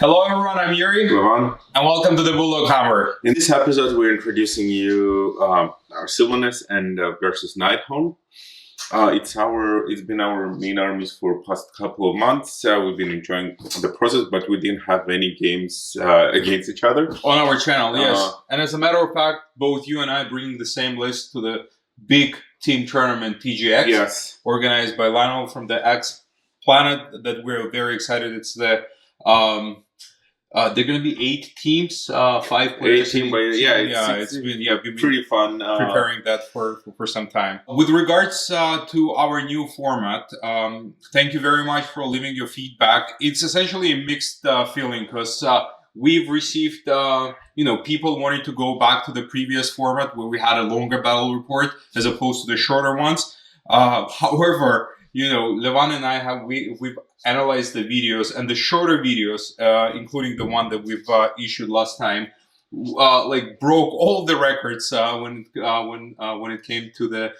Hello everyone, I'm Yury. Levan. And welcome to the BulldogHammer. In this episode, we're introducing you our Sylvaneth and versus Nighthaunt. It's been our main armies for past couple of months. We've been enjoying the process, but we didn't have any games against each other. On our channel, yes. And as a matter of fact, both you and I bring the same list to the big team tournament TGX. Yes. Organized by Lionel from the X Planet that we're very excited. It's the they're going to be 8 teams, 5 players. 8 teams, it's been pretty fun. Preparing that for some time. With regards to our new format, thank you very much for leaving your feedback. It's essentially a mixed feeling because we've received, people wanting to go back to the previous format where we had a longer battle report as opposed to the shorter ones. However, Levan and I we've analyzed the videos, and the shorter videos, including the one that we've issued last time, broke all the records when it came to the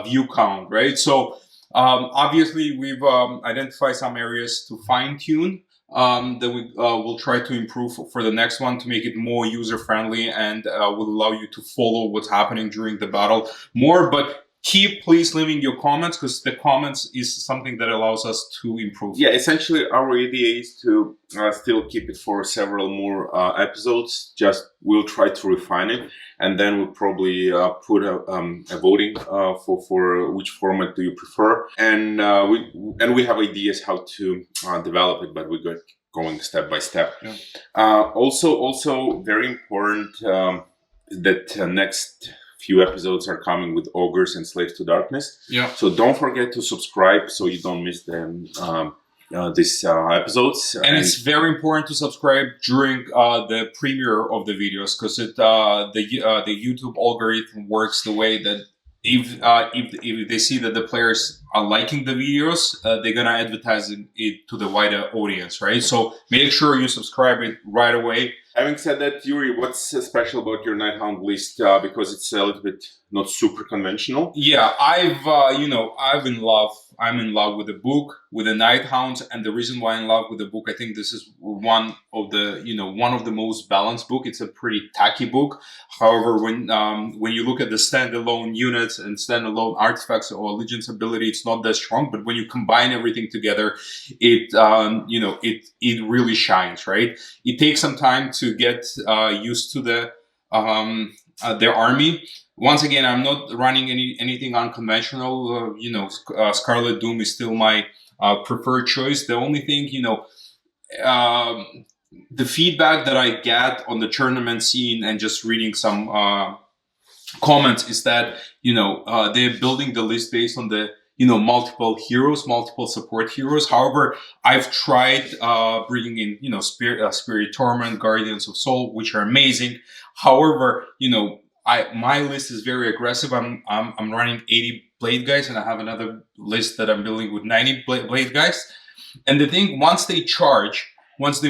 view count, right? So obviously we've identified some areas to fine tune that we will try to improve for the next one to make it more user friendly and will allow you to follow what's happening during the battle more, but keep please leaving your comments because the comments is something that allows us to improve. Yeah, essentially our idea is to still keep it for several more episodes. Just we'll try to refine it, and then we'll probably put a voting for which format do you prefer, and we have ideas how to develop it, but we're going step by step. Yeah. Also very important that next few episodes are coming with Ogres and Slaves to Darkness. Yeah. So don't forget to subscribe so you don't miss them these episodes. And it's very important to subscribe during the premiere of the videos because the YouTube algorithm works the way that if they see that the players are liking the videos, they're gonna advertise it to the wider audience, right? So make sure you subscribe it right away. Having said that, Yury, what's special about your Nighthaunt list? Because it's a little bit not super conventional. Yeah, I'm in love with the book, with the Nighthaunt, and the reason why I'm in love with the book, I think this is one of the most balanced book. It's a pretty tacky book. However, when you look at the standalone units and standalone artifacts or Allegiance ability, it's not that strong. But when you combine everything together, it really shines, right? It takes some time to get used to their army. Once again, I'm not running anything unconventional. Scarlet Doom is still my preferred choice. The only thing, the feedback that I get on the tournament scene and just reading some comments is that, they're building the list based on the, multiple heroes, multiple support heroes. However, I've tried bringing in, Spirit Torment, Guardians of Soul, which are amazing. However, my list is very aggressive. I'm running 80 blade guys, and I have another list that I'm building with 90 blade guys. And the thing, once they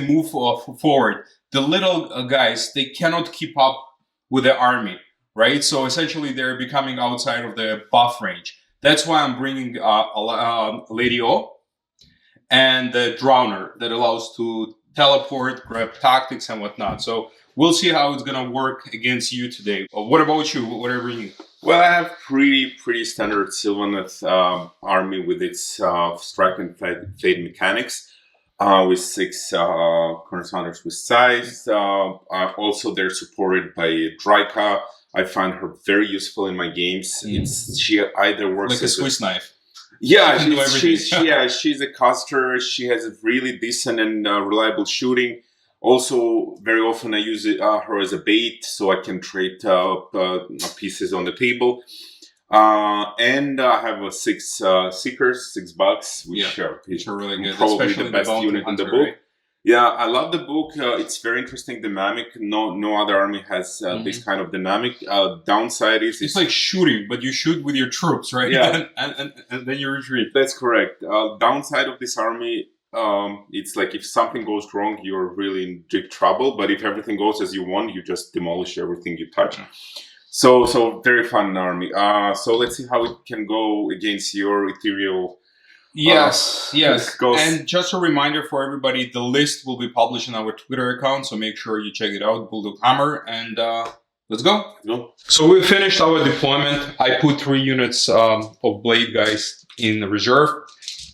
move forward, the little guys, they cannot keep up with the army, right? So essentially, they're becoming outside of the buff range. That's why I'm bringing Lady O and the Drowner that allows to teleport, grab tactics, and whatnot. So we'll see how it's gonna work against you today. What about you? What are you bringing? Well, I have pretty standard Sylvaneth army with its strike and fade mechanics, with 6 cornerstones with size. Also, they're supported by Draika. I find her very useful in my games. She either works like a Swiss knife. Yeah, she's a caster. She has a really decent and reliable shooting. Also, very often I use her as a bait, so I can trade pieces on the table. And I have 6 Seekers, 6 bugs, which are really good. Probably especially the best unit in the book. Right? Yeah, I love the book. It's very interesting dynamic. No other army has this kind of dynamic. Downside is it's like shooting, but you shoot with your troops, right? Yeah, and then you retreat. That's correct. Downside of this army, it's like if something goes wrong, you're really in big trouble. But if everything goes as you want, you just demolish everything you touch. So very fun army. So let's see how it can go against your ethereal Yes, yes. goes- And just a reminder for everybody, the list will be published on our Twitter account, so make sure you check it out, BulldogHammer, and let's go. No. So we finished our deployment. I put 3 units of Blade Guys in reserve.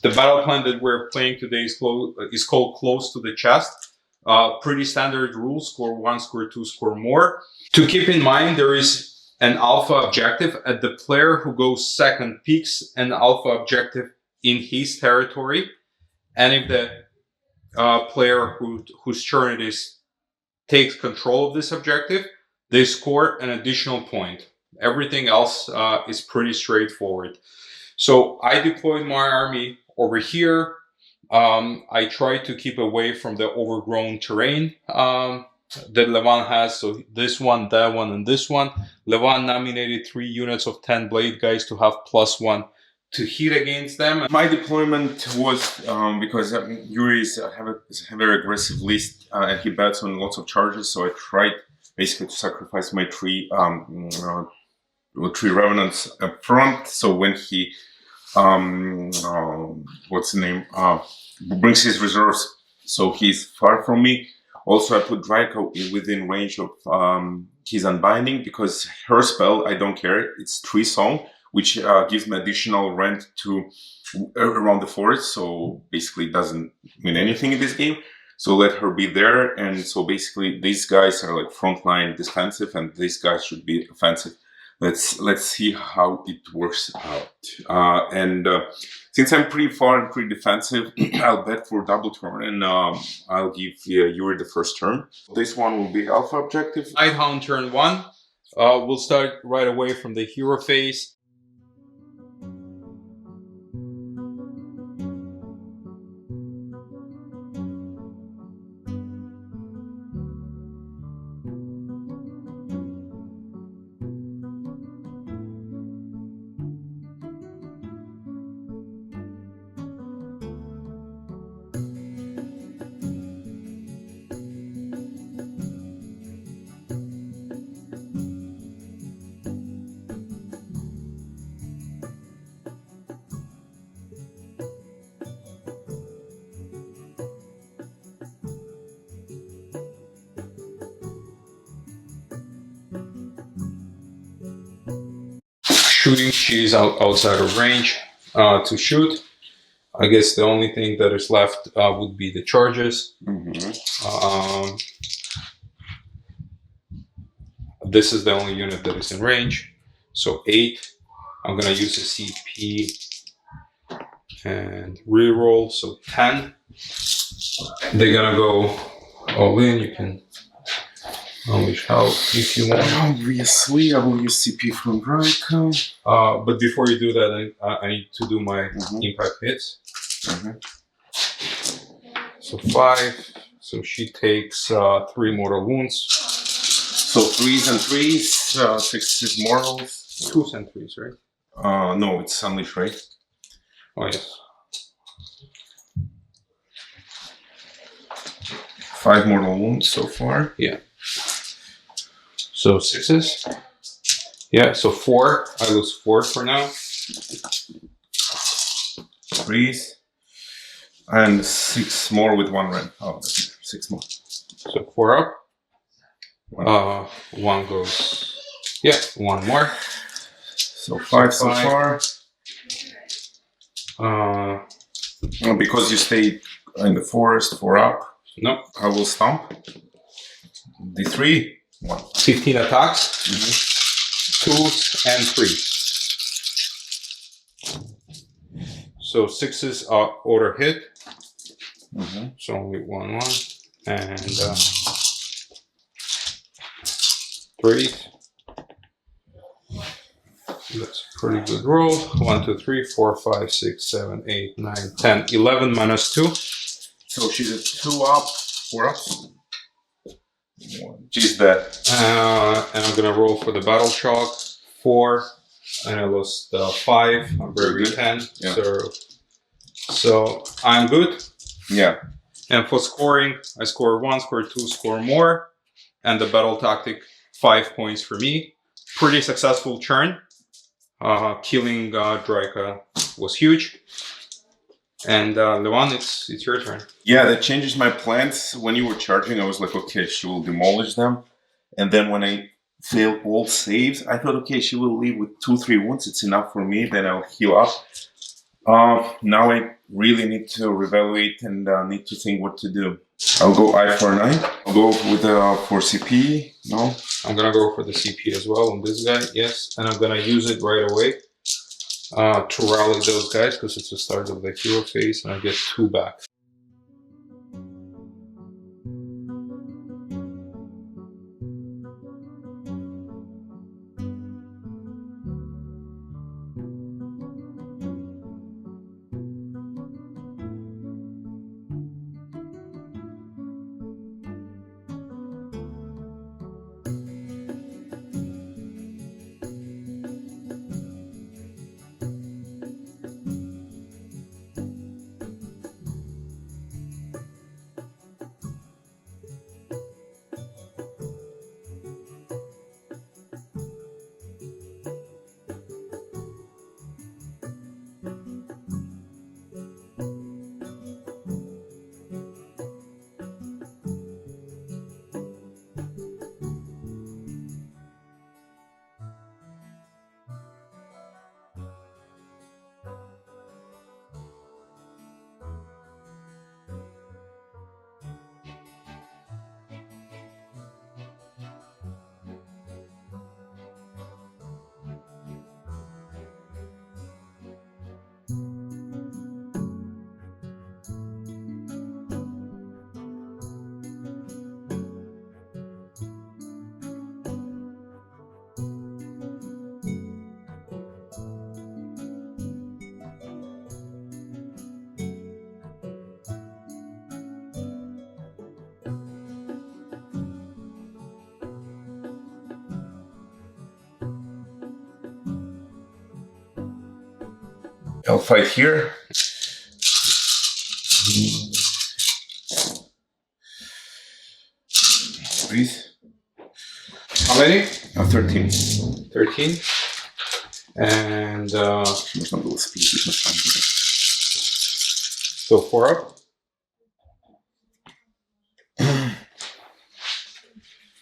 The battle plan that we're playing today is called Close to the Chest. Pretty standard rules, score 1, score 2, score more. To keep in mind, there is an alpha objective, and the player who goes second picks an alpha objective in his territory, and if the player whose turn it is takes control of this objective, they score an additional point. Everything else is pretty straightforward. So I deployed my army over here. I try to keep away from the overgrown terrain that Levan has. So this one, that one, and this one. Levan nominated 3 units of 10 Blade Guys to have +1 to hit against them. My deployment was because Yury is a very aggressive list and he bets on lots of charges, so I tried basically to sacrifice my 3 revenants up front. So when he what's the name brings his reserves, so he's far from me. Also, I put Draco within range of his Unbinding, because her spell, I don't care, it's 3 song, which gives me additional rent to around the forest, so basically it doesn't mean anything in this game. So let her be there, and so basically these guys are like frontline defensive, and these guys should be offensive. Let's see how it works out. Since I'm pretty far and pretty defensive, I'll bet for double turn, and I'll give Yury the first turn. This one will be alpha objective. Nighthaunt turn 1. We'll start right away from the hero phase. Shooting, she's outside of range to shoot. I guess the only thing that is left would be the charges. Mm-hmm. This is the only unit that is in range. So 8. I'm going to use a CP and reroll. So 10. They're going to go all in. You can unleash help if you want. Obviously, I will use CP from Draco. But before you do that, I need to do my impact hits. Mm-hmm. So 5. So she takes 3 mortal wounds. So 3s and 3s, 6 mortals. 2s and 3s, right? No, it's unleash, right? Oh, yes. 5 mortal wounds so far. Yeah. So 6s. Yeah, so 4. I lose 4 for now. 3s. And 6 more with 1 rend. Oh, that's 6 more. So 4 up. 1 goes. Yeah, 1 more. So 5 so five. far. Because you stay in the forest, 4 up. Nope. I will stomp. D3. 1. 15 attacks. 2s and 3. So 6s are order hit. So only 1, 1. And 3. That's a pretty good roll. 1, 2, 3, 4, 5, 6, 7, 8, 9, 10, 11 minus 2. So she's a 2 up, 4 up. She's dead. And I'm gonna roll for the battle shock. 4, and I lost 5. I'm very good. 10. Yeah. So I'm good. Yeah. And for scoring, I score 1, score 2, score more, and the battle tactic 5 points for me. Pretty successful turn. Killing Draika was huge. And Levan, it's your turn. Yeah, that changes my plans. When you were charging, I was like, okay, she will demolish them. And then when I failed all saves, I thought, okay, she will leave with 2-3 wounds. It's enough for me. Then I'll heal up. Now I really need to reevaluate and need to think what to do. I'll go I-49. I'll go with for CP. No? I'm gonna go for the CP as well on this guy, yes. And I'm gonna use it right away to rally those guys because it's the start of the hero phase and I get 2 back. I'll fight here. Please. How many? 13. 13. And so 4 up.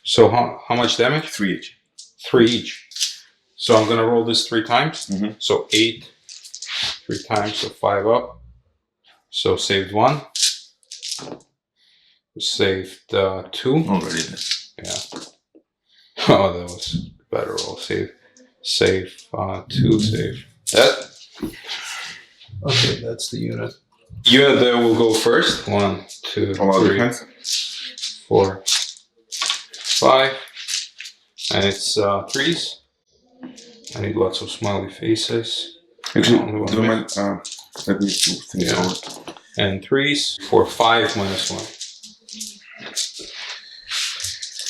So how much damage? 3 each. 3 each. So I'm gonna roll this 3 times. Mm-hmm. So 8, 3 times, so 5 up. So saved 1. Saved 2. Already then. Yeah. Oh, that was better roll. Save 2. Save that. Okay, that's the unit. Unit there will go first. 1, 2, 3, 4, 5. And it's 3s. I need lots of smiley faces. Actually, do you mind? Let me move things over. And 3s for 5 -1.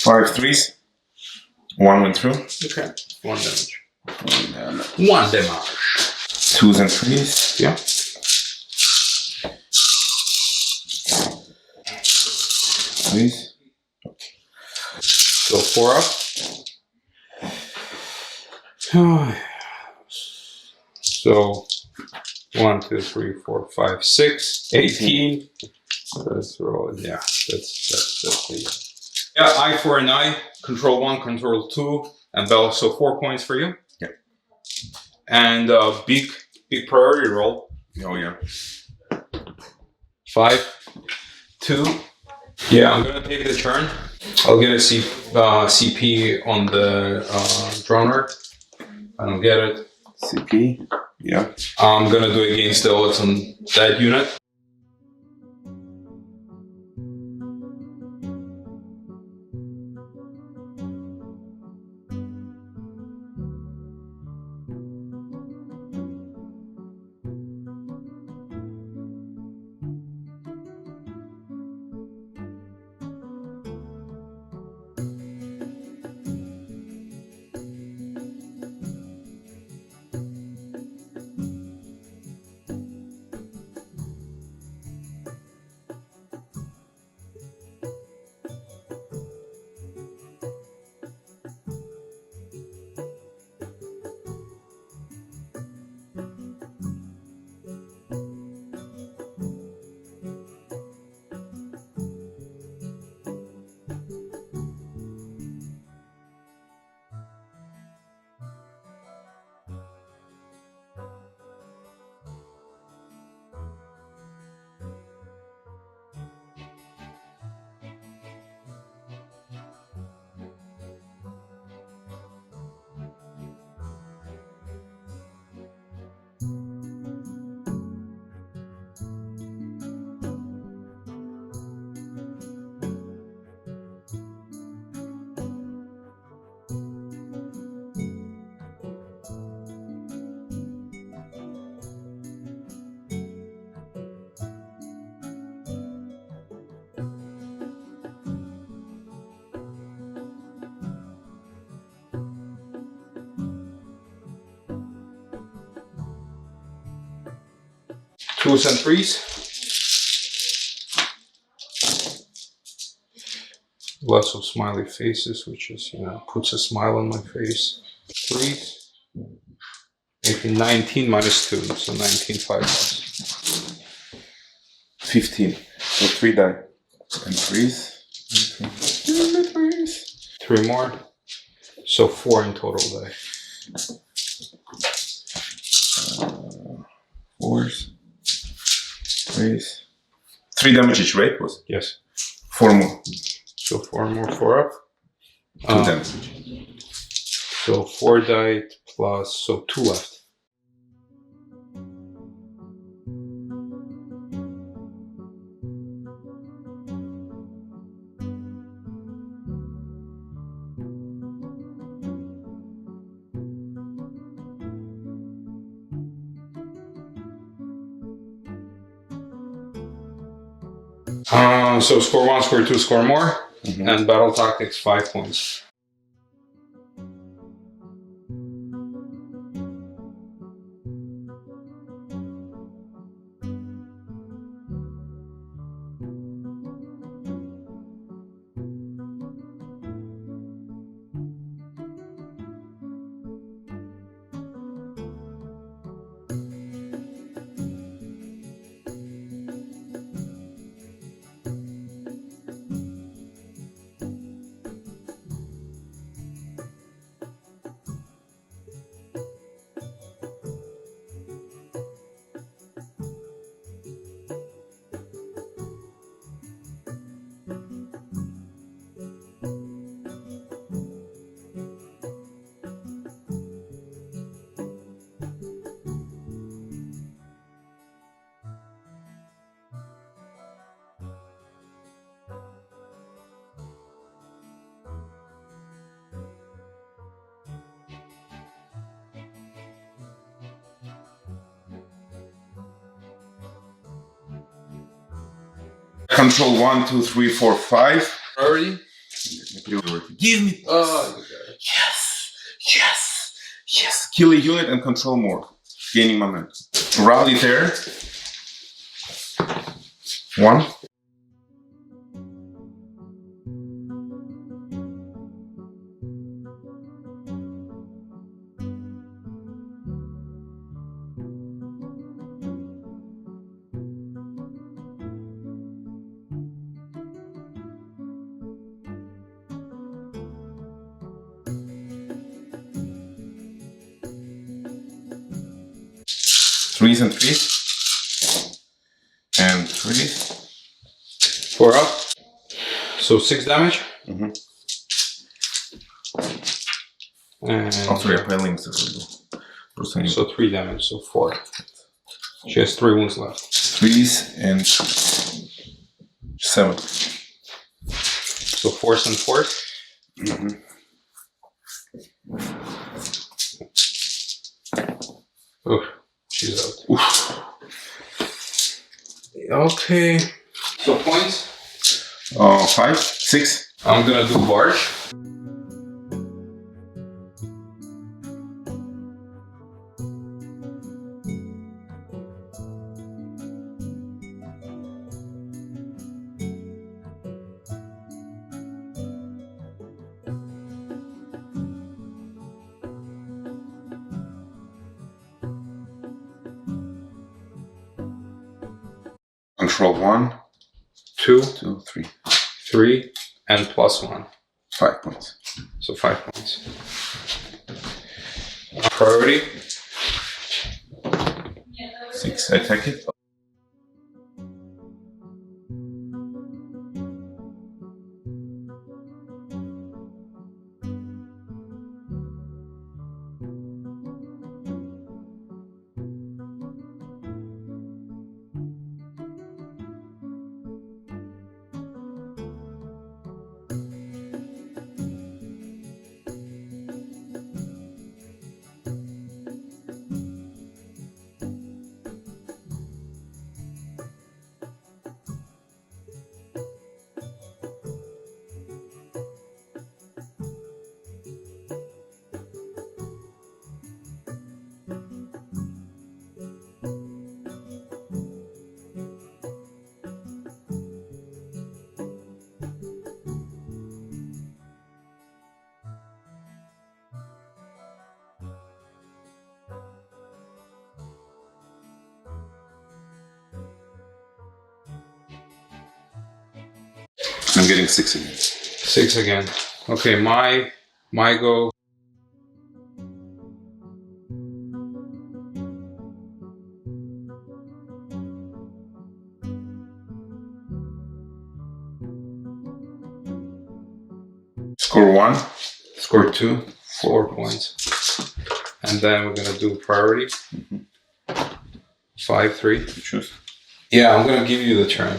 5 3s. 1 went through. Okay. 1 damage. 1 1 damage. 2s and 3s. Yeah. 3s. Okay. So 4 up. So 1, 2, 3, 4, 5, 6, 18. Let's roll it. Yeah, that's the. Yeah, I for an I, control 1, control 2, and Bell. So 4 points for you. Yeah. And big priority roll. Oh yeah. 5, 2. Yeah, I'm gonna take the turn. I'll get a CP on the droner. I don't get it. CP. Yeah. I'm gonna do it against the odds on that unit. 2s and 3s. Lots of smiley faces, which is, puts a smile on my face. 3s. 18, 19 minus 2, so 19 5 bucks. 15. So 3 die. And 3s. 3 more. So 4 in total die. 4s. 3s. 3 damage each, right? Was it? Yes. 4 more. So 4 more, 4 up. 2 damage. So 4 died plus, so 2 left. So score 1, score 2, score more, and battle tactics 5 points. Control 1, 2, 3, 4, 5. Priority? Give me. Oh, Yes. Kill a unit and control more. Gaining momentum. Rally there. 1. Threes and 3s. And 3s. 4 up. So 6 damage. And Oh, 3 appellings. so 3 damage, so 4. She has 3 wounds left. 3s and 7. So 4s and 4s. Oh, she's out. Oof. Okay. So points? 5, 6. I'm gonna do barge. Control 1, 2, 2, 3. 3, and plus 1. 5 points. So 5 points. Priority? 6. I take it. I'm getting 6 again. 6 again. Okay, my go. Score 1. Score 2. 4 points. And then we're gonna do priority. 5-3. Choose. Yeah, I'm gonna give you the turn.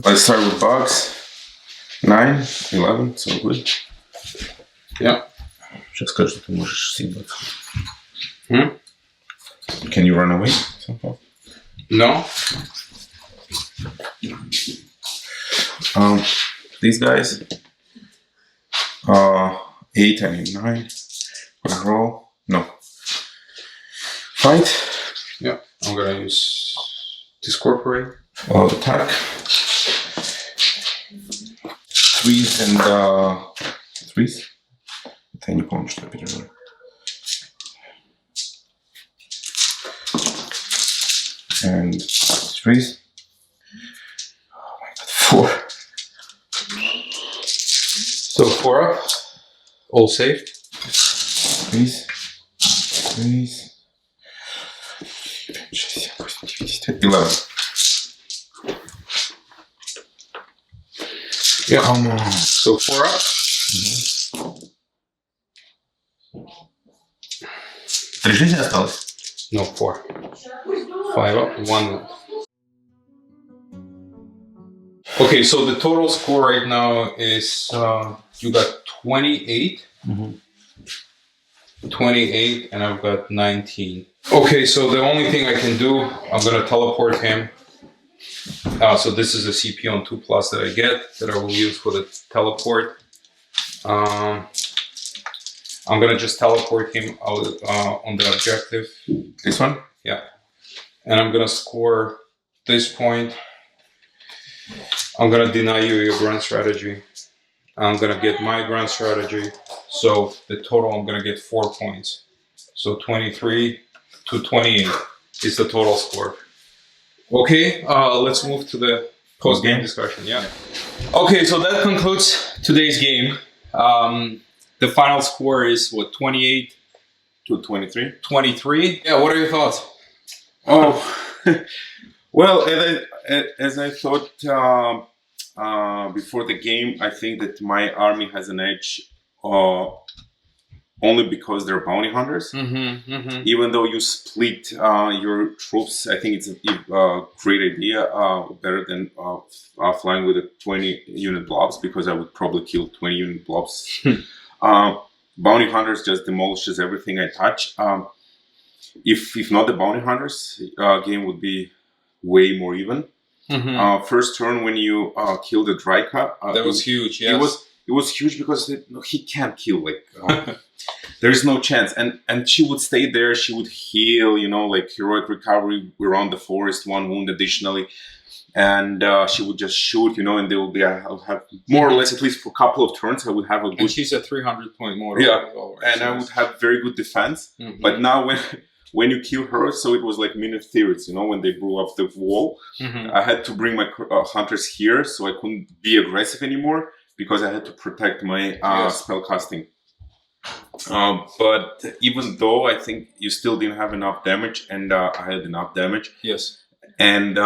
Let's start with bugs. 9, 11, so good. Yeah. Сейчас скажу, что ты можешь симбать. Can you run away somehow? No. These guys. 8 and 9. Roll. No. Fight. Yeah. I'm gonna use Discorporate. Attack. 3s and 3s. Это я не помню, что я пережил. And 3s. Oh my god, 4. So 4 up. All safe. 3s. 3s. 11. Yeah. Come on. So 4 up. 3 жизни осталось? No, 4. 5 up, 1 left. Okay, so the total score right now is you got 28. 28, and I've got 19. Okay, so the only thing I can do, I'm gonna teleport him. So this is a CP on 2+ that I get that I will use for the teleport. I'm gonna just teleport him out on the objective. This one? Yeah. And I'm gonna score this point. I'm gonna deny you your grand strategy. I'm gonna get my grand strategy. So the total, I'm gonna get 4 points. So 23 to 28 is the total score. Okay, let's move to the post-game discussion. Yeah. Okay, so that concludes today's game. The final score is what, 28 to 23? 23? Yeah, what are your thoughts? Oh, well, as I thought before the game, I think that my army has an edge only because they're bounty hunters. Even though you split your troops, I think it's a great idea, better than flying with a 20 unit blobs, because I would probably kill 20 unit blobs. Bounty hunters just demolishes everything I touch. If not the bounty hunters, game would be way more even. First turn when you kill the Dryka, that was huge. Yes. It was huge because he can't kill. There's no chance, and she would stay there. She would heal, like heroic recovery around the forest, 1 wound additionally, and she would just shoot, and they will be. I'll have more or less, at least for a couple of turns, I would have a good. And she's a 300-point model. Yeah, and I would have very good defense. But now when you kill her, so it was like minute thirds, when they blew up the wall. I had to bring my hunters here, so I couldn't be aggressive anymore because I had to protect my spell casting. But even though I think you still didn't have enough damage, and I had enough damage. Yes. And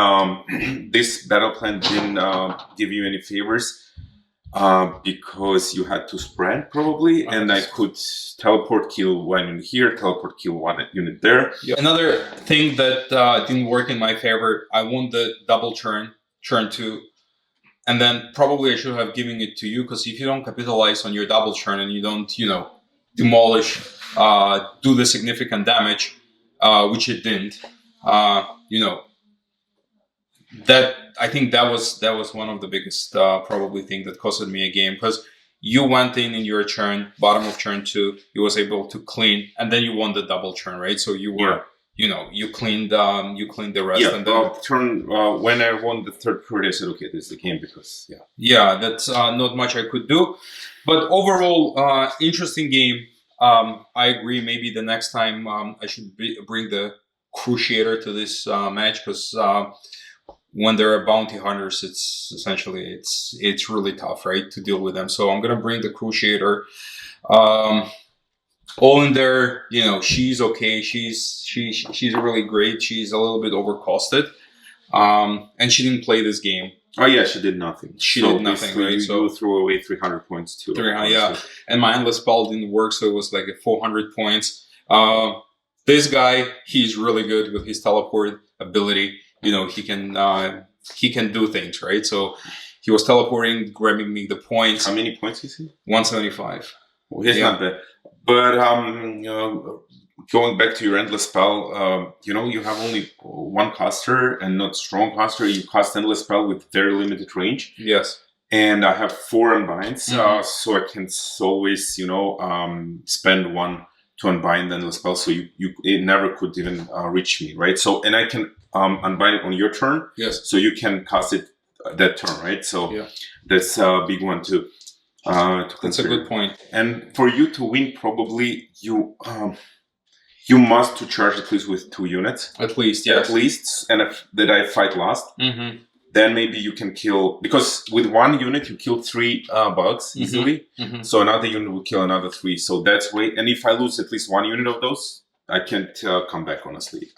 this battle plan didn't give you any favors because you had to spread probably, and I could teleport kill 1 unit here, teleport kill 1 unit there. Yeah. Another thing that didn't work in my favor, I won the double turn 2, and then probably I should have given it to you, because if you don't capitalize on your double turn and you don't, demolish, do the significant damage, which it didn't, that I think that was one of the biggest probably thing that costed me a game, because you went in your turn, bottom of turn 2, you was able to clean, and then you won the double turn, right? So you were you cleaned the rest. Yeah, And then when I won the third period, I said, okay, this is the game because that's not much I could do. But overall, interesting game. I agree. Maybe the next time I should bring the Crusader to this match, because when there are bounty hunters, it's essentially it's really tough, right, to deal with them. So I'm gonna bring the Crusader. All in there, she's okay. She's really great. She's a little bit overcosted, and she didn't play this game. Oh yeah, she did nothing. She did nothing, right? So you threw away 300 points too. 300, yeah. And my endless spell didn't work, so it was like 400 points. This guy, he's really good with his teleport ability. He can do things, right? So he was teleporting, grabbing me the points. How many points is he? 175. Well, he's not bad. But going back to your endless spell, you have only one caster and not strong caster. You cast endless spell with very limited range. Yes. And I have 4 unbinds, so I can always, spend one to unbind the endless spell. So it never could even reach me, right? So, and I can unbind it on your turn. Yes. So you can cast it that turn, right? So that's a big one too. That's a good point. And for you to win, probably you must to charge at least with 2 units. At least, yes. At least, and if that I fight last, then maybe you can kill, because with 1 unit you kill 3 bugs easily. So another unit will kill another 3. So that's way. And if I lose at least 1 unit of those, I can't come back, honestly.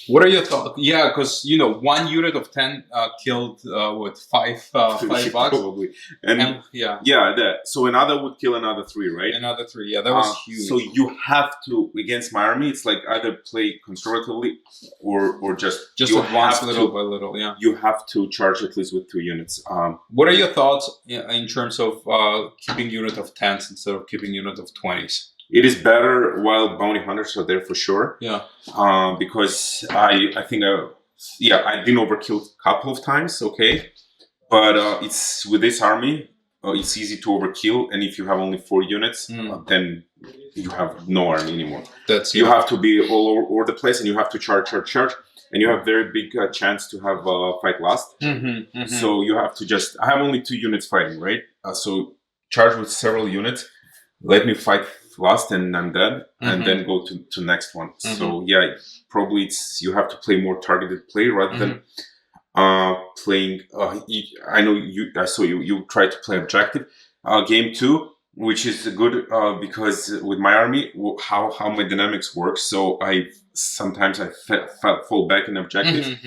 What are your thoughts? Yeah, because 1 unit of 10 killed 5 bugs probably, and that. So another would kill another 3, right? Another 3, yeah, that was huge. So you have to, against my army, it's like either play conservatively or just advance little by little. Yeah, you have to charge at least with 2 units. What are your thoughts in terms of keeping unit of 10s instead of keeping unit of 20s? It is better while bounty hunters are there for sure. Yeah. Because I think I've been overkilled a couple of times. Okay, but it's with this army, it's easy to overkill, and if you have only 4 units, then you have no army anymore. You have to be all over the place, and you have to charge, and you have very big chance to have fight last. So you have to I have only 2 units fighting, right? So charge with several units. Let me fight last and I'm dead, and then go to next one. So yeah, probably you have to play more targeted play rather than playing. I know I saw you try to play objective game 2, which is good because with my army, how my dynamics work. So I sometimes fall back in objective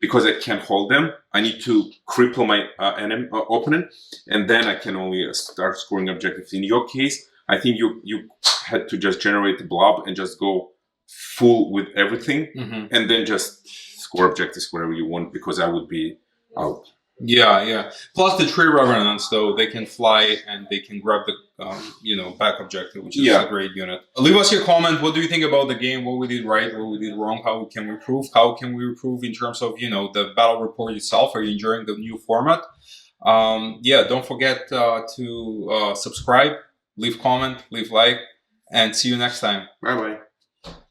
because I can't hold them. I need to cripple my opponent, and then I can only start scoring objectives. In your case, I think you had to just generate the blob and just go full with everything, and then just score objectives wherever you want, because I would be out. Yeah. Plus the tree revenants, though, they can fly and they can grab the back objective, which is a great unit. Leave us your comment. What do you think about the game? What we did right? What we did wrong? How can we improve? How can we improve in terms of the battle report itself? Are you enjoying the new format? Don't forget to subscribe. Leave comment, leave like, and see you next time. Bye-bye.